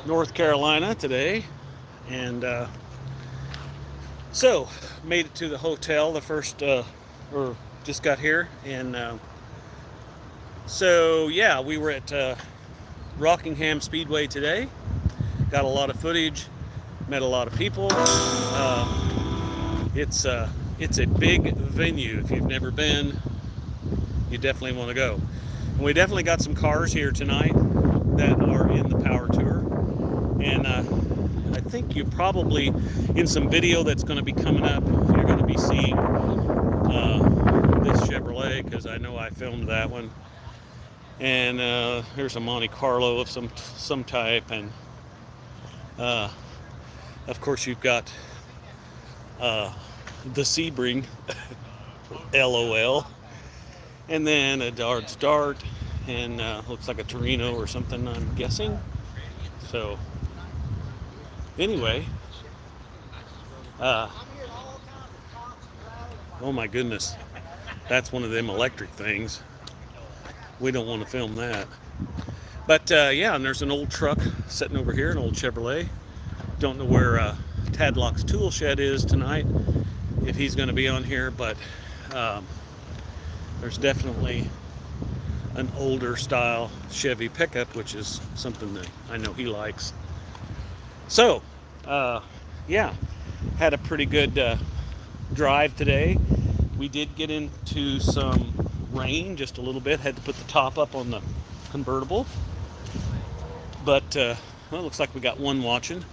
North Carolina today, and so made it to the hotel the first, or just got here, and so yeah, we were at Rockingham Speedway today. Got a lot of footage, met a lot of people. It's a big venue. If you've never been, you definitely want to go. And we definitely got some cars here tonight that are in the Power Tour. And I think you probably, in some video that's going to be coming up, you're going to be seeing this Chevrolet, because I know I filmed that one. And here's a Monte Carlo of some type. And of course you've got the Sebring, LOL. And then a Dodge Dart, and looks like a Torino or something, I'm guessing. So, anyway, oh my goodness, that's one of them electric things. We don't want to film that. But yeah, and there's an old truck sitting over here, an old Chevrolet. Don't know where Tadlock's tool shed is tonight, if he's going to be on here, but there's definitely an older style Chevy pickup, which is something that I know he likes. So, yeah, had a pretty good drive today. We did get into some rain just a little bit. Had to put the top up on the convertible. But, well, it looks like we got one watching.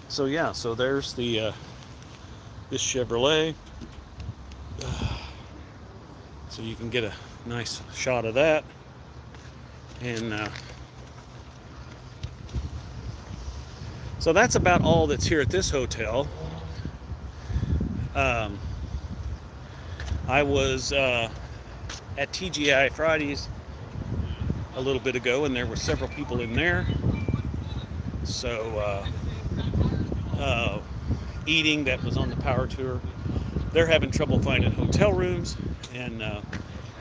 So, yeah, so there's the this Chevrolet. So you can get a nice shot of that. And so that's about all that's here at this hotel. I was at TGI Fridays a little bit ago, and there were several people in there. So eating that was on the Power Tour. They're having trouble finding hotel rooms, and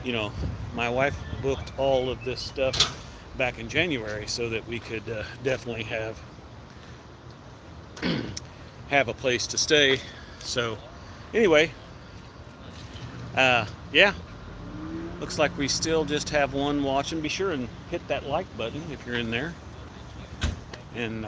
you know, my wife booked all of this stuff back in January so that we could definitely have a place to stay. So anyway, yeah, looks like we still just have one watching. Be sure and hit that like button if you're in there. And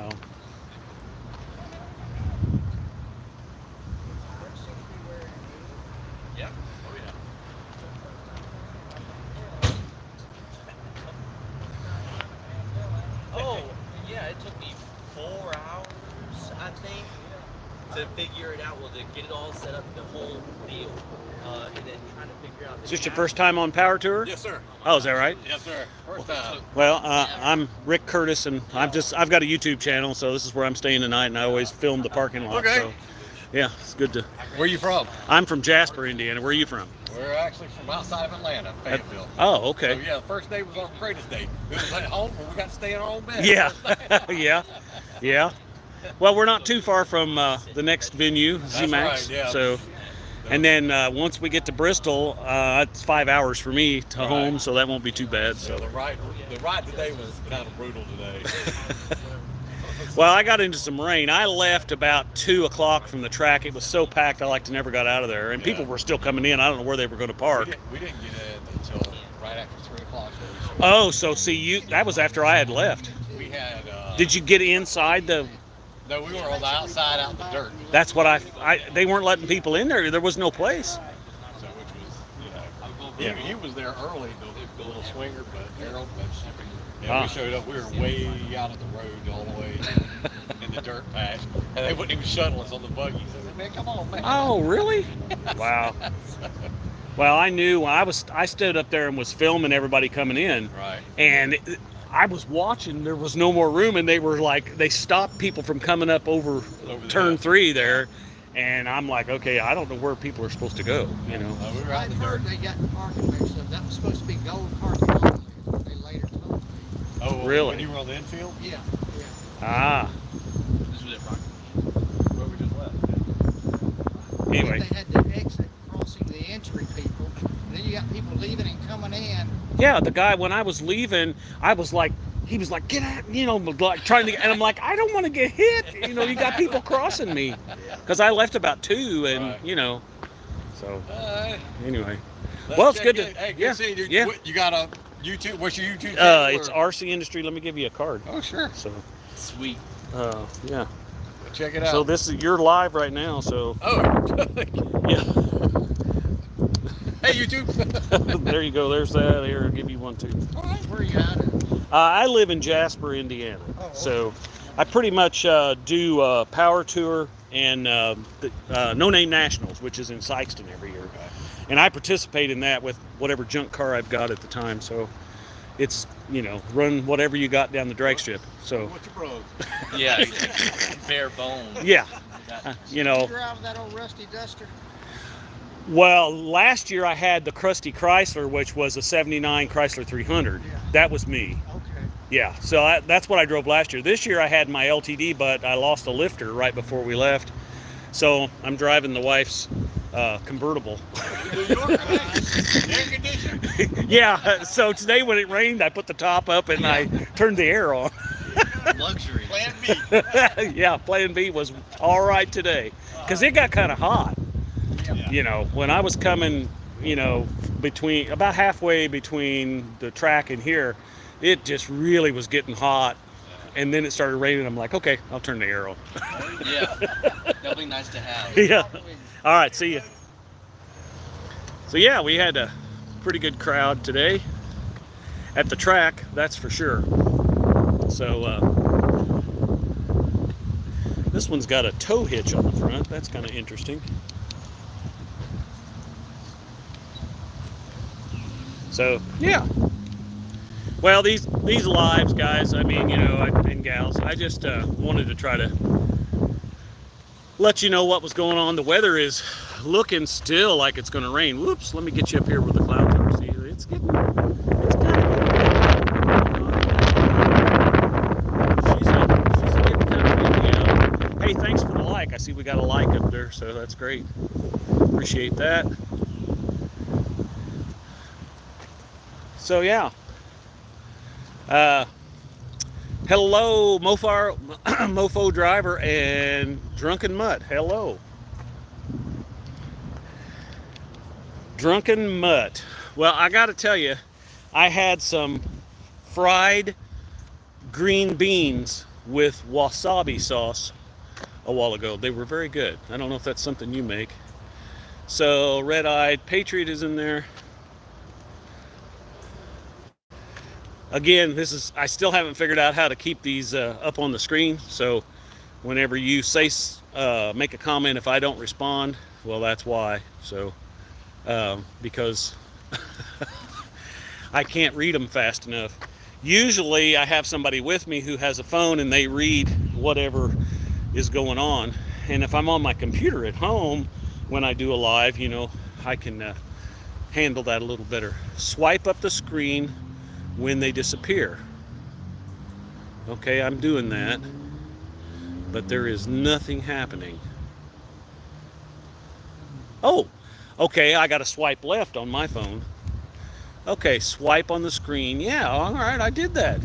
it took me 4 hours, I think, to figure it out. Well, to get it all set up, the whole deal, and then trying to figure out. Is this your first time on Power Tour? Yes, sir. Oh, is that right? Yes, sir. First time. Well, I'm Rick Curtis, and I've got a YouTube channel, so this is where I'm staying tonight, and I always film the parking lot. Okay. So, yeah, it's good to. Where are you from? I'm from Jasper, Indiana. Where are you from? We're actually from outside of Atlanta, Fayetteville. Oh, okay. So, yeah, the first day was our greatest day. We was at home, and we got to stay in our own bed. Yeah, yeah. Well, we're not too far from the next venue, Z-Max. Right, yeah. So, and then once we get to Bristol, it's 5 hours for me to home, so that won't be too bad. So the ride today was kind of brutal today. Well, I got into some rain. I left about 2 o'clock from the track. It was so packed, I like to never got out of there. And people were still coming in. I don't know where they were going to park. We didn't get in until right after 3 o'clock. Oh, so see, that was after I had left. We had. Did you get inside the? No, we were on the outside, out in the dirt. That's what they weren't letting people in there. There was no place. So, which was, he was there early, the little swinger, but Harold. Yeah, we showed up. We were way out of the road all the way in the dirt patch, and they wouldn't even shuttle us on the buggies. I said, "Man, come on, man." Oh, really? Wow. Well, I knew when I stood up there and was filming everybody coming in. Right. And I was watching. There was no more room, and they stopped people from coming up over turn 3 there. And I'm like, okay, I don't know where people are supposed to go. You know. We were out in the dirt. They got the parking mixed up. That was supposed to be gold parking lot. They later told me. Oh, really? When you were on the infield? Yeah. Ah. This was at Rocky. Where we just left. Anyway. They had the exit crossing the entry people. And then you got people leaving and coming in. Yeah, the guy, when I was leaving, I was like he was like, get out, you know, like trying to, and I'm like, I don't want to get hit. You know, you got people crossing me. Because I left about 2 and, Right. you know, so anyway. Let's Well, it's check good to, in. Hey, good yeah, seeing you. yeah. You got a YouTube, what's your YouTube channel? It's RCindustry. Let me give you a card. Oh, sure. So, Sweet. yeah. Check it out. So you're live right now, so. Oh. Yeah. Hey, YouTube. There you go. There's that. Here, I'll give you one too. All right, where are you at? I live in Jasper, Indiana. Oh, okay. So I pretty much do Power Tour and the NoNameNationals, which is in Sikeston every year. And I participate in that with whatever junk car I've got at the time. So it's, you know, run whatever you got down the drag strip. So, What's your bros? Yeah. Bare bones. yeah, That- you know. You drive that old rusty duster? Well, last year I had the crusty Chrysler, which was a 79 Chrysler 300. Yeah. That was me. Okay. Yeah, so that's what I drove last year. This year I had my LTD, but I lost a lifter right before we left. So I'm driving the wife's convertible. New York, air conditioning. Yeah, so today when it rained, I put the top up and I turned the air on. Luxury. Plan B. Yeah, Plan B was all right today because it got kind of hot. Yeah. You know, when I was coming, you know, about halfway between the track and here, it just really was getting hot. And then it started raining. I'm like, okay, I'll turn the air on. Yeah. That'll be nice to have. Yeah. All right, see you. So yeah, we had a pretty good crowd today at the track, that's for sure. So this one's got a tow hitch on the front. That's kind of interesting. So yeah. Well, these lives, guys, I mean, you know, and gals, I just wanted to try to let you know what was going on. The weather is looking still like it's going to rain. Whoops, let me get you up here where the clouds are. See, it's kind of she's getting kind of windy out. Hey, thanks for the like. I see we got a like up there, so that's great. Appreciate that. So yeah. Hello, Mofo driver and Drunken Mutt. Hello. Drunken Mutt. Well, I got to tell you, I had some fried green beans with wasabi sauce a while ago. They were very good. I don't know if that's something you make. So, Red-Eyed Patriot is in there. Again, I still haven't figured out how to keep these up on the screen. So whenever you make a comment, if I don't respond, well, that's why. So, because I can't read them fast enough. Usually I have somebody with me who has a phone and they read whatever is going on. And if I'm on my computer at home, when I do a live, you know, I can handle that a little better. Swipe up the screen when they disappear. Okay, I'm doing that, but there is nothing happening. Oh, okay, I got to swipe left on my phone. Okay, swipe on the screen. Yeah, all right, I did that.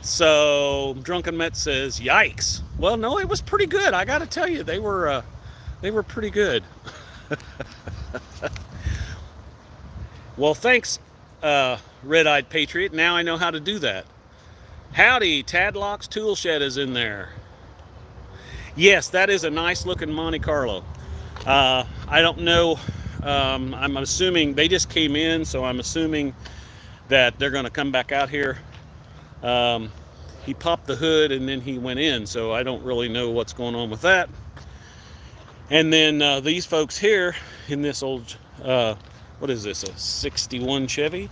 So Drunken Met says, "Yikes!" Well, no, it was pretty good. I got to tell you, they were pretty good. Well, thanks, Red-Eyed Patriot. Now I know how to do that. Howdy, Tadlock's Tool Shed is in there. Yes, that is a nice looking Monte Carlo. I don't know. I'm assuming they just came in, so I'm assuming that they're going to come back out here. He popped the hood and then he went in, so I don't really know what's going on with that. And then these folks here in this old, what is this, a 61 Chevy?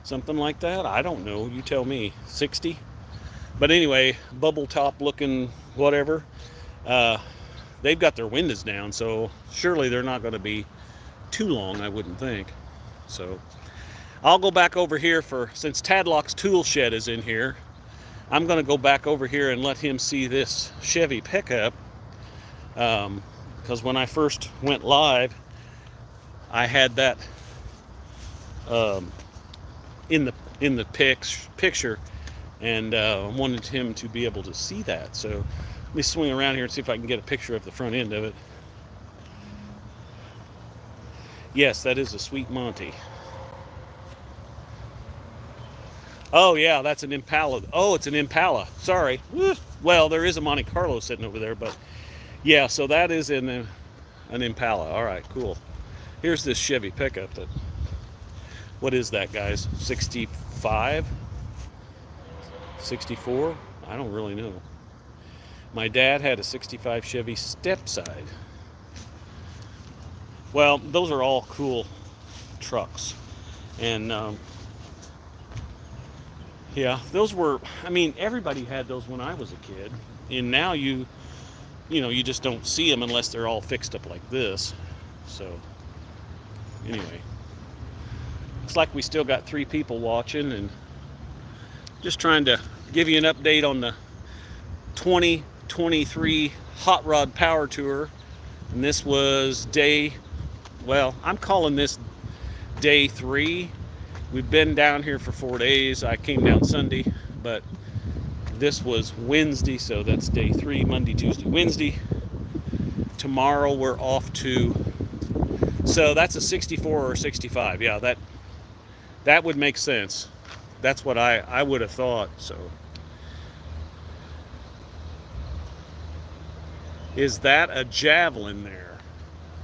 Something like that? I don't know. You tell me. 60? But anyway, bubble top looking whatever. They've got their windows down, so surely they're not going to be too long, I wouldn't think. So I'll go back over here since Tadlock's Tool Shed is in here, I'm going to go back over here and let him see this Chevy pickup. Because when I first went live, I had that in in the picture, and wanted him to be able to see that. So let me swing around here and see if I can get a picture of the front end of it. Yes, that is a Sweet Monty. Oh yeah, that's an Impala. Oh, it's an Impala. Sorry. Well, there is a Monte Carlo sitting over there, but yeah, so that is an Impala. All right, cool. Here's this Chevy pickup that, what is that, guys? 65? 64? I don't really know. My dad had a 65 Chevy Stepside. Well, those are all cool trucks. And yeah, those were, I mean, everybody had those when I was a kid. And now you just don't see them unless they're all fixed up like this. So anyway, looks like we still got 3 people watching, and just trying to give you an update on the 2023 Hot Rod Power Tour. And this was well, I'm calling this day 3. We've been down here for 4 days. I came down Sunday, but this was Wednesday, so that's day 3, Monday, Tuesday, Wednesday. Tomorrow we're off to, so that's a 64 or 65. Yeah, that would make sense. That's what I would have thought. So is that a Javelin there?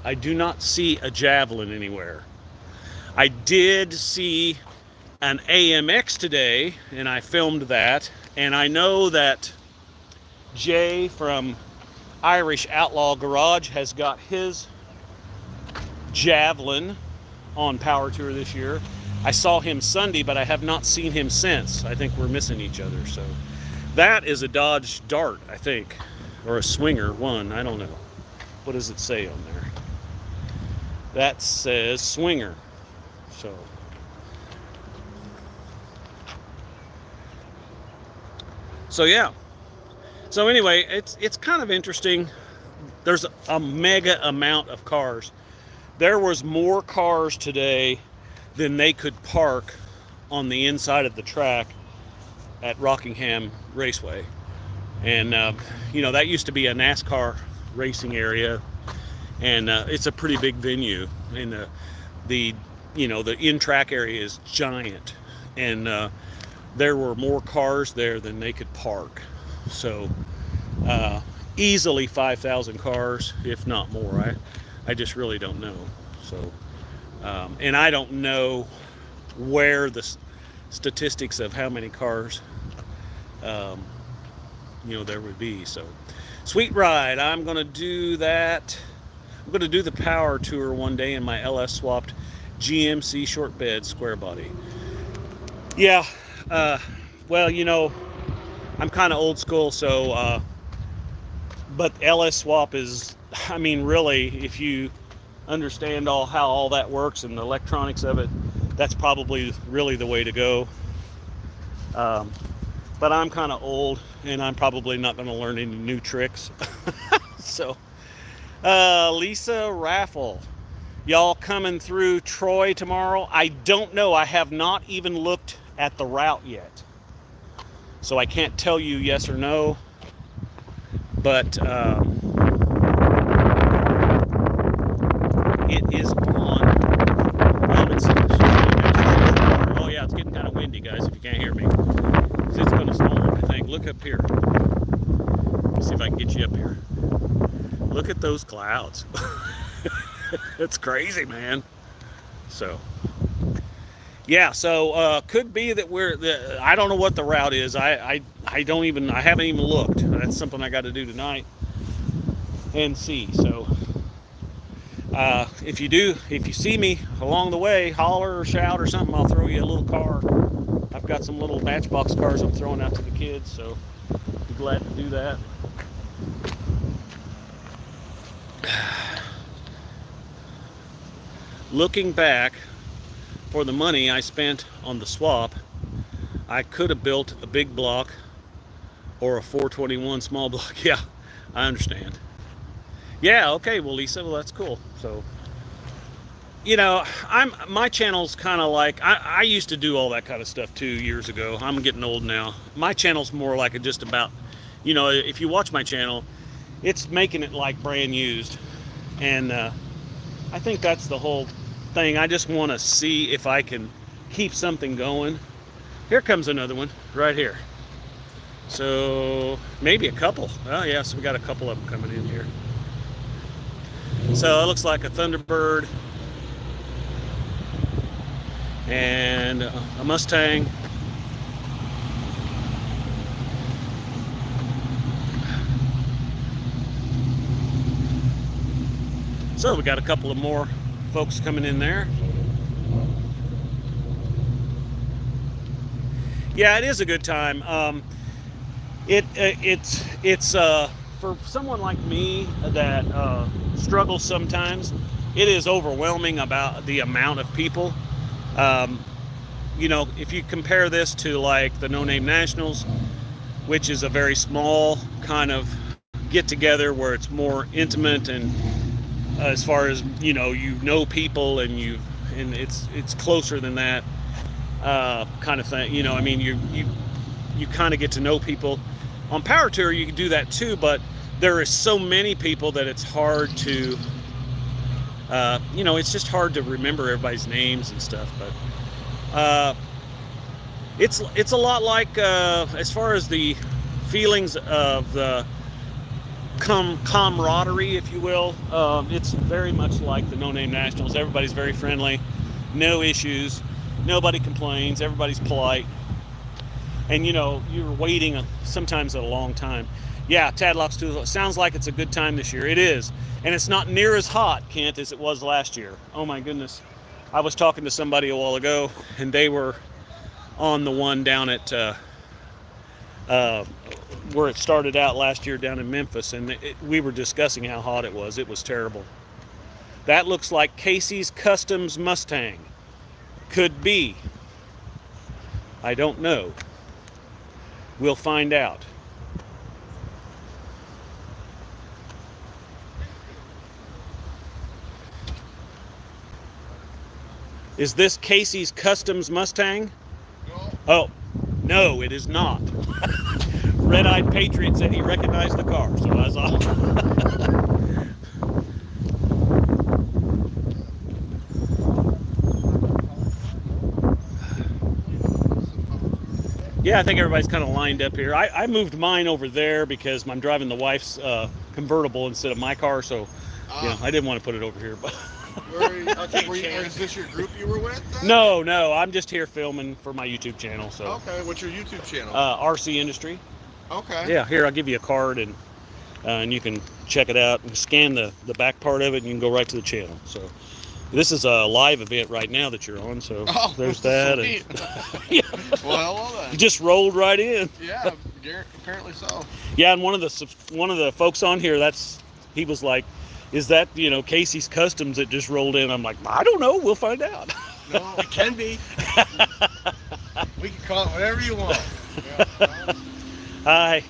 I do not see a Javelin anywhere. I did see an AMX today, and I filmed that. And I know that Jay from Irish Outlaw Garage has got his Javelin on Power Tour this year. I saw him Sunday, but I have not seen him since. I think we're missing each other. So that is a Dodge Dart, I think, or a Swinger 1. I don't know. What does it say on there? That says Swinger. So yeah. So anyway, it's kind of interesting. There's a mega amount of cars. There was more cars today than they could park on the inside of the track at Rockingham Raceway. And that used to be a NASCAR racing area, and it's a pretty big venue. And the in-track area is giant, and there were more cars there than they could park. So easily 5,000 cars, if not more. I just really don't know. So and I don't know where the statistics of how many cars there would be. So sweet ride. I'm gonna do that. I'm gonna do the Power Tour one day in my LS swapped GMC short bed square body. Yeah, well, I'm kind of old school, so but LS swap is, I mean, really, if you understand how all that works and the electronics of it, that's probably really the way to go. But I'm kind of old, and I'm probably not going to learn any new tricks. So Lisa Raffle, y'all coming through Troy tomorrow? I don't know. I have not even looked at the route yet, so I can't tell you yes or no. But it is on. Oh yeah, it's getting kind of windy, guys. If you can't hear me, it's going to storm, I think. Look up here. Let's see if I can get you up here. Look at those clouds. It's crazy, man. So yeah, so could be that I don't know what the route is. I haven't even looked. That's something I got to do tonight and see. So if you see me along the way, holler or shout or something, I'll throw you a little car. I've got some little Matchbox cars I'm throwing out to the kids, so be glad to do that. Looking back, for the money I spent on the swap, I could have built a big block or a 421 small block. Yeah, I understand. Yeah, okay, well, Lisa, well, that's cool. So you know, my channel's kind of like, I used to do all that kind of stuff 2 years ago. I'm getting old now. My channel's more like just about, you know, if you watch my channel, it's making it like brand used. And I think that's the whole thing. I just want to see if I can keep something going. Here comes another one right here. So maybe a couple. Oh yeah, so we got a couple of them coming in here. So it looks like a Thunderbird and a Mustang. So we got a couple of more folks coming in there. Yeah, it is a good time. It's for someone like me that struggles sometimes. It is overwhelming about the amount of people. You know, if you compare this to like the NoNameNationals, which is a very small kind of get together where it's more intimate and as far as you know people and it's closer than that kind of thing. You know, I mean, you kind of get to know people. On Power Tour, you can do that too, but there is so many people that it's hard to, you know, it's just hard to remember everybody's names and stuff. But it's a lot like as far as the feelings of the camaraderie, if you will. It's very much like the NoNameNationals. Everybody's very friendly, no issues, nobody complains, everybody's polite. And you know, you're waiting sometimes a long time. Yeah, Tadlock's too. Sounds like it's a good time this year. It is. And it's not near as hot, Kent, as it was last year. Oh my goodness. I was talking to somebody a while ago, and they were on the one down at where it started out last year down in Memphis, and we were discussing how hot it was. It was terrible. That looks like Casey's Customs Mustang. Could be. I don't know. We'll find out. Is this Casey's Customs Mustang? No. Oh, no, it is not. Red-Eyed Patriot said he recognized the car, so that's all. Yeah, I think everybody's kind of lined up here. I moved mine over there because I'm driving the wife's convertible instead of my car, so you know, I didn't want to put it over here. But Is this your group you were with? Then? No, I'm just here filming for my YouTube channel. So Okay, what's your YouTube channel? RCindustry. Okay. Yeah, here I'll give you a card and you can check it out and scan the back part of it, and you can go right to the channel. So this is a live event right now that you're on. So there's that. And, yeah. Well, then. You just rolled right in. Yeah, apparently so. Yeah, and one of the folks on here, he was like, "Is that Casey's Customs that just rolled in?" I'm like, "I don't know. We'll find out." No, it can be. We can call it whatever you want. Yeah. Hi.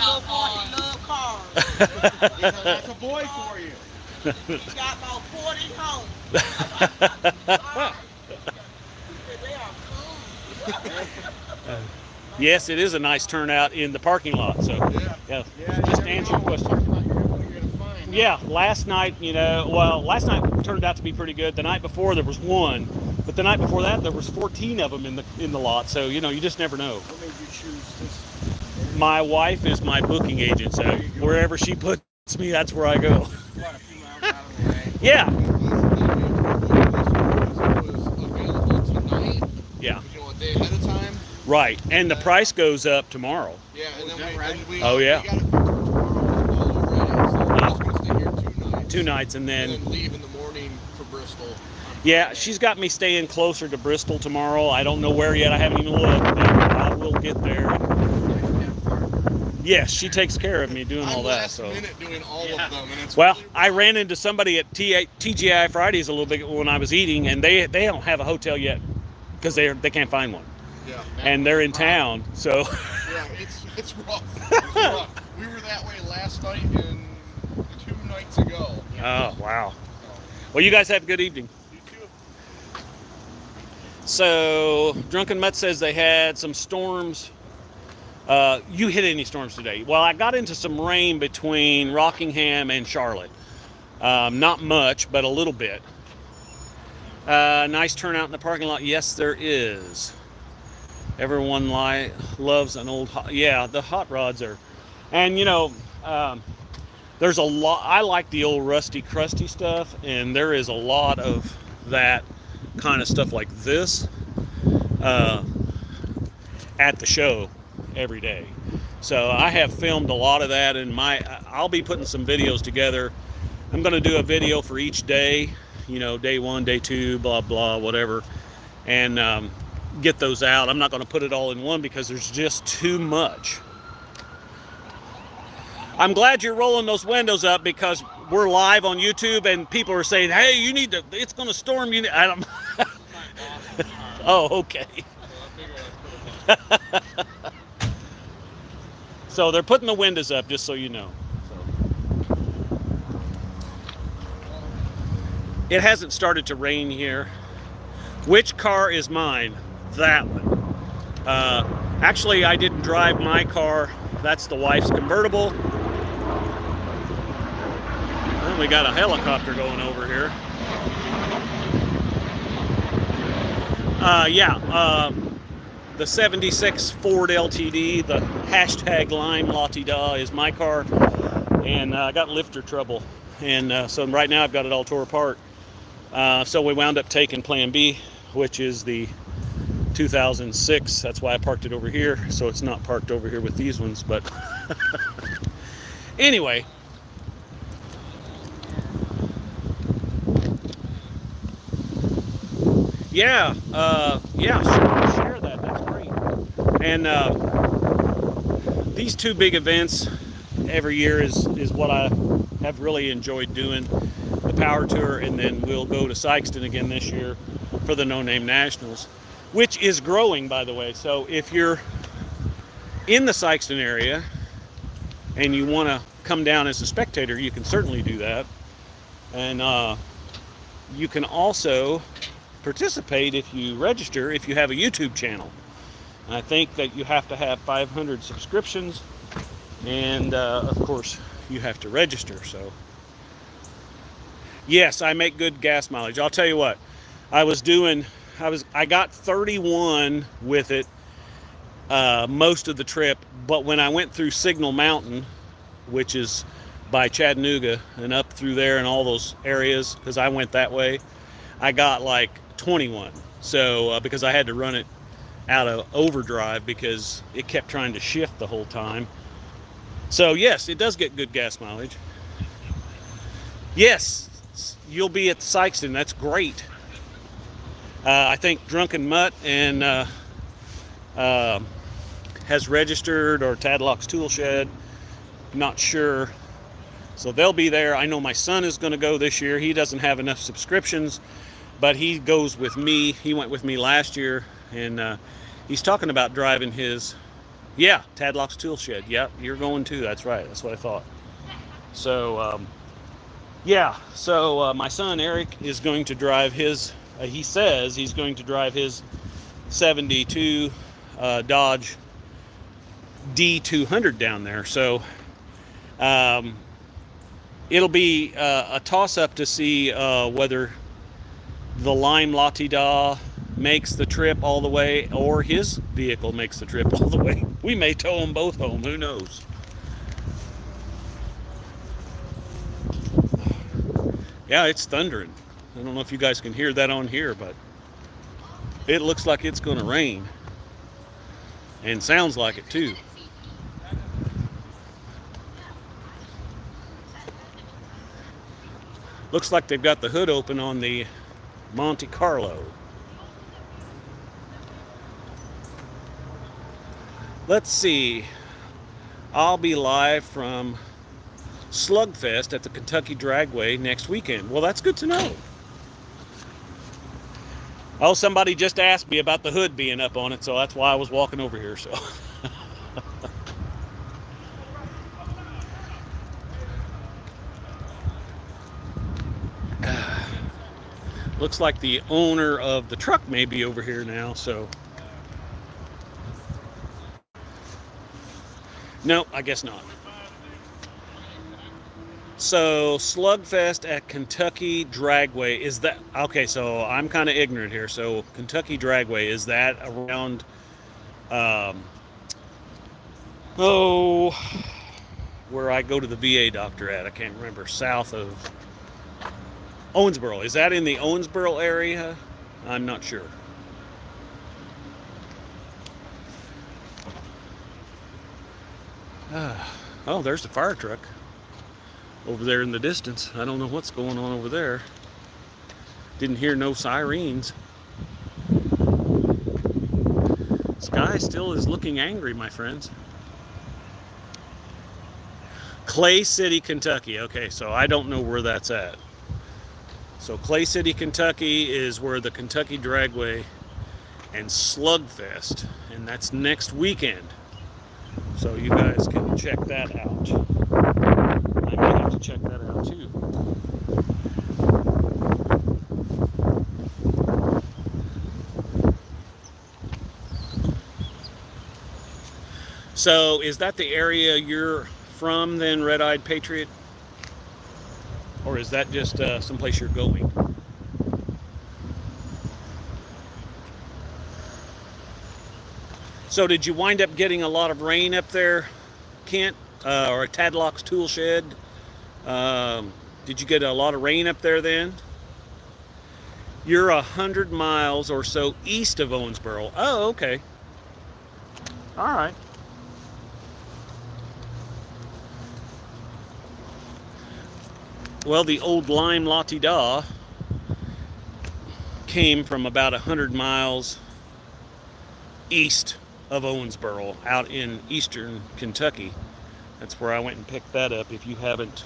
Love cars. That's a boy for you. He's got about 40 homes. They are cool. Yes, it is a nice turnout in the parking lot. So yeah, just to answer your question. Yeah, last night, last night turned out to be pretty good. The night before there was one, but the night before that there was 14 of them in the lot. So you just never know. What made you choose this? My wife is my booking agent, so wherever she puts me, that's where I go. Quite a few miles out of the way. Yeah. Yeah. A day ahead of time. Right, and the price goes up tomorrow. Yeah, and then we Oh yeah. We got it tomorrow already, so we're just gonna stay here 2 nights. 2 nights and then leave in the morning for Bristol. Yeah, she's got me staying closer to Bristol tomorrow. I don't know where yet. I haven't even looked, but I will get there. Yes, she takes care of me doing all that. So minute doing all of them, and it's well, really I ran into somebody at TGI Fridays a little bit when I was eating, and they don't have a hotel yet because they can't find one. Yeah. And they're in town, so. Yeah, it's rough. It's rough. We were that way last night and 2 nights ago. Oh wow. Well, you guys have a good evening. So, Drunken Mutt says they had some storms. You hit any storms today? Well, I got into some rain between Rockingham and Charlotte. Not much, but a little bit. Nice turnout in the parking lot. Yes, there is. Everyone loves an old hot. Yeah, the hot rods are. And, you know, there's a lot. I like the old rusty, crusty stuff, and there is a lot of that kind of stuff like this at the show every day. So I have filmed a lot of that, and I'll be putting some videos together. I'm going to do a video for each day, you know, day 1, day 2, blah blah, whatever, and get those out. I'm not going to put it all in one because there's just too much. I'm glad you're rolling those windows up because we're live on YouTube and people are saying, "Hey, you need to. It's going to storm. You need." I don't. Oh, okay. So they're putting the windows up, just so you know. It hasn't started to rain here. Which car is mine? That one. Actually, I didn't drive my car. That's the wife's convertible. Well, we got a helicopter going over here. The 76 Ford LTD, the hashtag limelateda is my car, and I got lifter trouble, and so right now I've got it all tore apart. So we wound up taking Plan B, which is the 2006. That's why I parked it over here, so it's not parked over here with these ones. But anyway. Yeah, share that. That's great. And these two big events every year is what I have really enjoyed doing. The Power Tour, and then we'll go to Sikeston again this year for the NoNameNationals, which is growing, by the way. So if you're in the Sikeston area and you want to come down as a spectator, you can certainly do that. And you can also participate if you register, if you have a YouTube channel. And I think that you have to have 500 subscriptions, and of course you have to register. So yes, I make good gas mileage. I'll tell you what, I got 31 with it most of the trip, but when I went through Signal Mountain, which is by Chattanooga and up through there and all those areas, because I went that way, I got like 21. So because I had to run it out of overdrive because it kept trying to shift the whole time. So yes, it does get good gas mileage. Yes, you'll be at Sikeston. That's great. I think Drunken Mutt and has registered, or Tadlock's Tool Shed, not sure. So they'll be there. I know my son is going to go this year. He doesn't have enough subscriptions, but he goes with me. He went with me last year, and he's talking about driving his, Tadlock's Tool Shed. Yeah, you're going too. That's right. That's what I thought. So, my son Eric is going to drive his, he says he's going to drive his 72 Dodge D200 down there. So, it'll be a toss-up to see whether the limelateda makes the trip all the way, or his vehicle makes the trip all the way. We may tow them both home. Who knows? Yeah, it's thundering. I don't know if you guys can hear that on here, but it looks like it's going to rain. And sounds like it too. Looks like they've got the hood open on the Monte Carlo. Let's see. I'll be live from Slugfest at the Kentucky Dragway next weekend. Well, that's good to know. Oh, somebody just asked me about the hood being up on it, so that's why I was walking over here. So Looks like the owner of the truck may be over here now, so. No, I guess not. So, Slugfest at Kentucky Dragway, is that, okay, so I'm kind of ignorant here. So, Kentucky Dragway, is that around, where I go to the VA doctor at? I can't remember, south of Owensboro. Is that in the Owensboro area? I'm not sure. Oh, there's the fire truck over there in the distance. I don't know what's going on over there. Didn't hear no sirens. Sky still is looking angry, my friends. Clay City, Kentucky. Okay, so I don't know where that's at. So Clay City, Kentucky is where the Kentucky Dragway and Slugfest, and that's next weekend. So you guys can check that out. I may have to check that out too. So is that the area you're from then, Red-Eyed Patriot? Or is that just someplace you're going? So did you wind up getting a lot of rain up there, Kent? Or at Tadlock's Tool Shed? Did you get a lot of rain up there then? You're 100 miles or so east of Owensboro. Oh, okay. All right. Well, the old limelateda came from about 100 miles east of Owensboro, out in eastern Kentucky. That's where I went and picked that up. If you haven't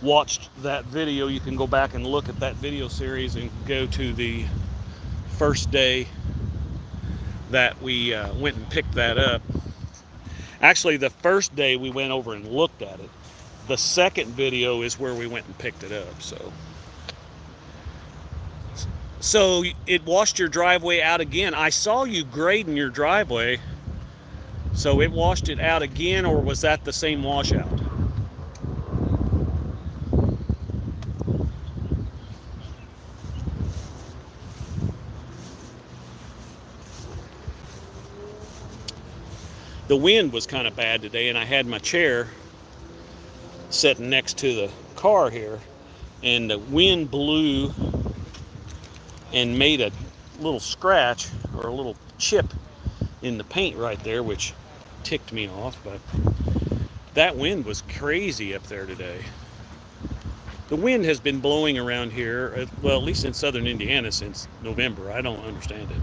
watched that video, you can go back and look at that video series and go to the first day that we went and picked that up. Actually, the first day we went over and looked at it. The second video is where we went and picked it up. So it washed your driveway out again. I saw you grading your driveway. So it washed it out again, or was that the same washout? The wind was kind of bad today, and I had my chair sitting next to the car here, and the wind blew and made a little scratch or a little chip in the paint right there, which ticked me off. But that wind was crazy up there today. The wind has been blowing around here, well, at least in southern Indiana, since November. I don't understand it.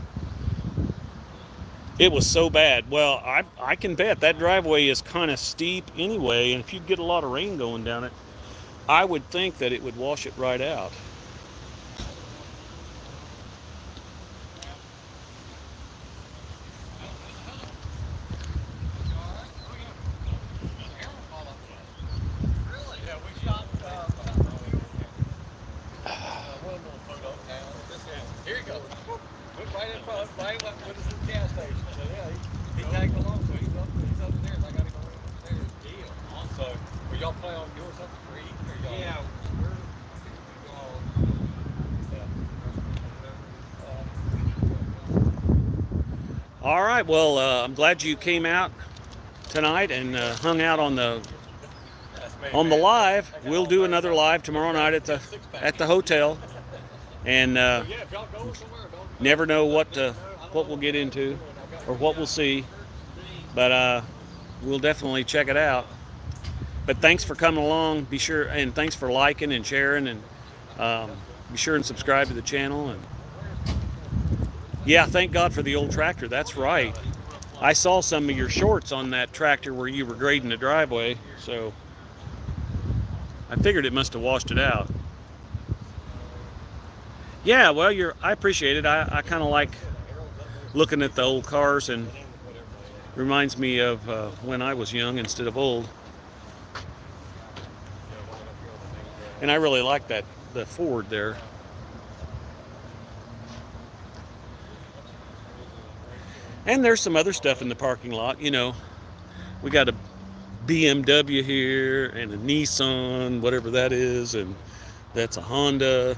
It was so bad. Well, I can bet that driveway is kind of steep anyway, and if you get a lot of rain going down it, I would think that it would wash it right out. Here you go. Right in front, right up with the gas station. So yeah, he tagged along, so he's up there. I gotta go there. Deal. So, were y'all planning on doing something for eating, or y'all? Yeah, All right. Well, I'm glad you came out tonight and hung out on the live. We'll do another live tomorrow night at the hotel, and never know what we'll get into or what we'll see, but we'll definitely check it out. But thanks for coming along. Be sure, and thanks for liking and sharing, and be sure and subscribe to the channel. And yeah, thank God for the old tractor. That's right. I saw some of your shorts on that tractor where you were grading the driveway, so I figured it must have washed it out. Yeah, well, I appreciate it. I kind of like looking at the old cars, and reminds me of when I was young instead of old. And I really like the Ford there. And there's some other stuff in the parking lot. You know, we got a BMW here and a Nissan, whatever that is, and that's a Honda.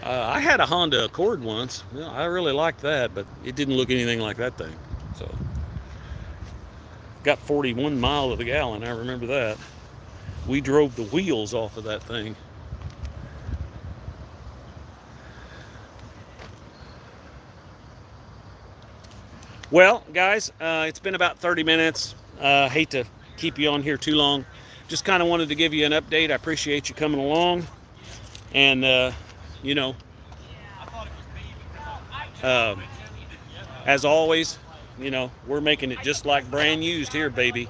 I had a Honda Accord once. You know, I really liked that, but it didn't look anything like that thing. So, got 41 miles to the gallon. I remember that. We drove the wheels off of that thing. Well, guys, it's been about 30 minutes. Hate to keep you on here too long. Just kind of wanted to give you an update. I appreciate you coming along. And, you know, as always, you know, we're making it just like brand used here, baby.